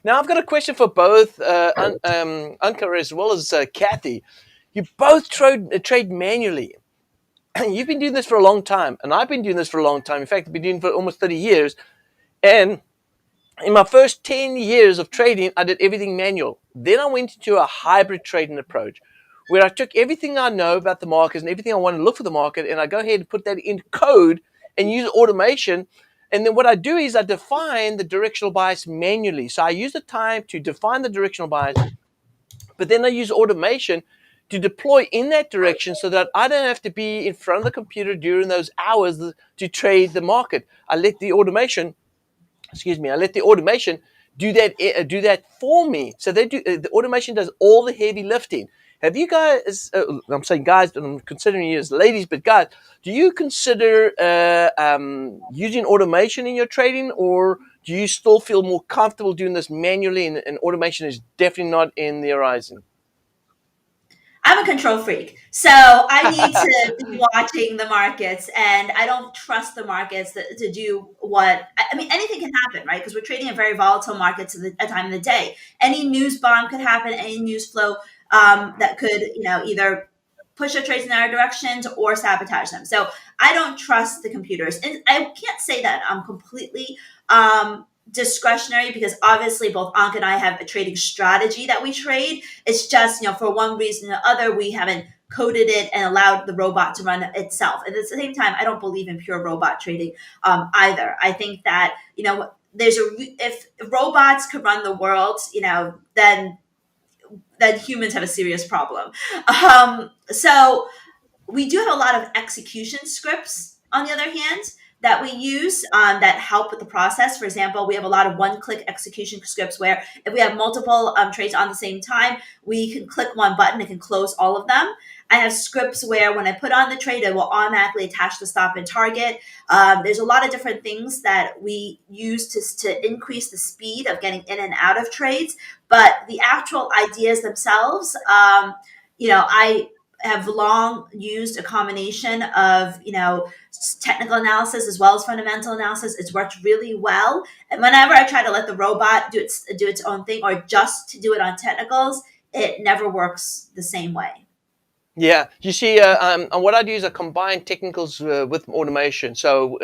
Now, I've got a question for both Anka as well as Kathy. You both trade manually. You've been doing this for a long time, and I've been doing this for a long time. In fact, I've been doing it for almost 30 years. And in my first 10 years of trading, I did everything manual. Then I went into a hybrid trading approach where I took everything I know about the markets and everything I want to look for the market, and I go ahead and put that in code and use automation. And then what I do is I define the directional bias manually. So I use the time to define the directional bias, but then I use automation to deploy in that direction so that I don't have to be in front of the computer during those hours to trade the market. I let the automation do that for me. So they do the automation does all the heavy lifting. Have you guys? I'm saying guys, but I'm considering you as ladies. But guys, do you consider using automation in your trading, or do you still feel more comfortable doing this manually? And automation is definitely not in the horizon. I'm a control freak. So I need to be watching the markets, and I don't trust the markets to do what, I mean, anything can happen, right? Because we're trading in very volatile markets at a time of the day. Any news bomb could happen, any news flow that could, either push our trades in our directions or sabotage them. So I don't trust the computers. And I can't say that I'm completely discretionary, because obviously both Ank and I have a trading strategy that we trade. It's just, for one reason or other, we haven't coded it and allowed the robot to run itself. And at the same time, I don't believe in pure robot trading either. I think that, if robots could run the world, then humans have a serious problem. So we do have a lot of execution scripts, on the other hand, that we use that help with the process. For example, we have a lot of one-click execution scripts where if we have multiple trades on the same time, we can click one button and can close all of them. I have scripts where when I put on the trade, it will automatically attach the stop and target. There's a lot of different things that we use to increase the speed of getting in and out of trades. But the actual ideas themselves, I have long used a combination of, technical analysis as well as fundamental analysis. It's worked really well. And whenever I try to let the robot do its own thing, or just to do it on technicals, it never works the same way. Yeah, you see, and what I do is I combine technicals with automation. So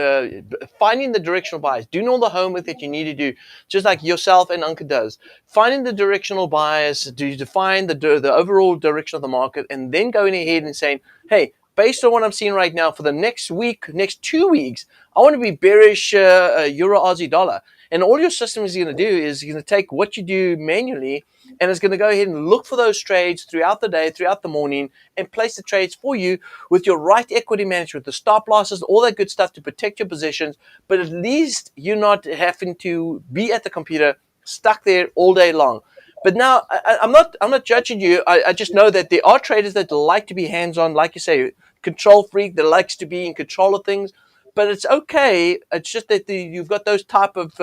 finding the directional bias, doing all the homework that you need to do, just like yourself and Anka does. Finding the directional bias to define the overall direction of the market, and then going ahead and saying, hey, based on what I'm seeing right now for the next week, next 2 weeks, I want to be bearish Euro Aussie dollar. And all your system is going to do is going to take what you do manually, and it's going to go ahead and look for those trades throughout the day, throughout the morning, and place the trades for you with your right equity management, the stop losses, all that good stuff to protect your positions. But at least you're not having to be at the computer stuck there all day long. But now I'm not judging you. I just know that there are traders that like to be hands-on, like you say, control freak that likes to be in control of things. But it's okay. It's just that you've got those type of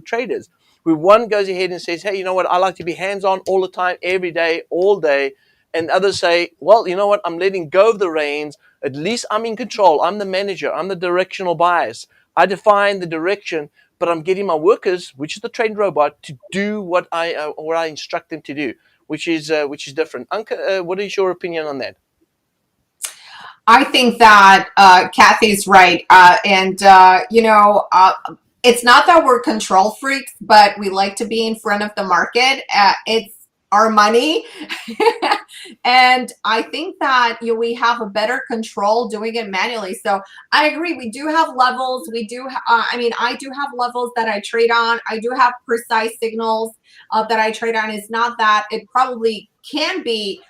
traders where one goes ahead and says, hey, you know what? I like to be hands-on all the time, every day, all day. And others say, well, you know what? I'm letting go of the reins. At least I'm in control. I'm the manager. I'm the directional bias. I define the direction, but I'm getting my workers, which is the trained robot, to do what I instruct them to do, which is different. Anka, what is your opinion on that? I think that Kathy's right. It's not that we're control freaks, but we like to be in front of the market. It's our money. And I think that we have a better control doing it manually. So I agree. We do have levels. I do have levels that I trade on. I do have precise signals that I trade on. It's not that it probably can be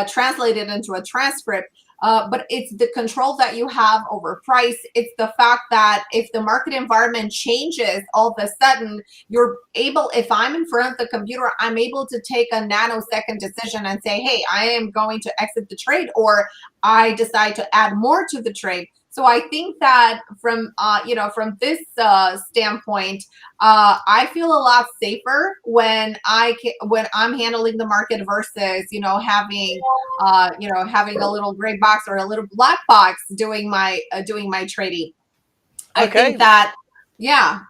translated into a transcript. But it's the control that you have over price. It's the fact that if the market environment changes all of a sudden, you're able, if I'm in front of the computer, I'm able to take a nanosecond decision and say, hey, I am going to exit the trade, or I decide to add more to the trade. So I think that from this standpoint, I feel a lot safer when I'm handling the market versus having a little gray box or a little black box doing my trading. I Okay. think that, yeah.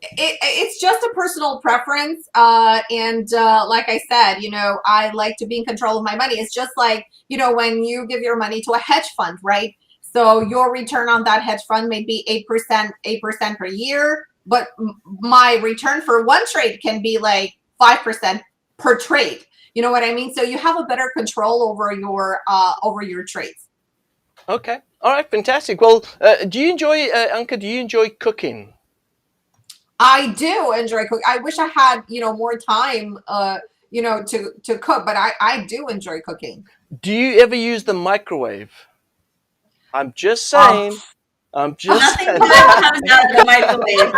it's just a personal preference. And like I said, I like to be in control of my money. It's just like, when you give your money to a hedge fund, right? So your return on that hedge fund may be 8% per year, but my return for one trade can be like 5% per trade. You know what I mean? So you have a better control over your trades. Okay. All right. Fantastic. Well, do you enjoy, Anka, do you enjoy cooking? I do enjoy cooking. I wish I had, more time, to cook, but I do enjoy cooking. Do you ever use the microwave? I'm just Um, saying. I'm just Nothing saying. good comes out of the microwave.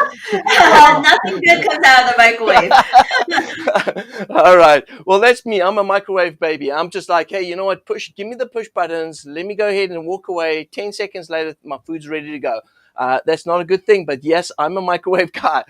Nothing good comes out of the microwave. All right. Well, that's me. I'm a microwave baby. I'm just like, hey, you know what? Give me the push buttons. Let me go ahead and walk away. 10 seconds later, my food's ready to go. That's not a good thing, but yes, I'm a microwave guy.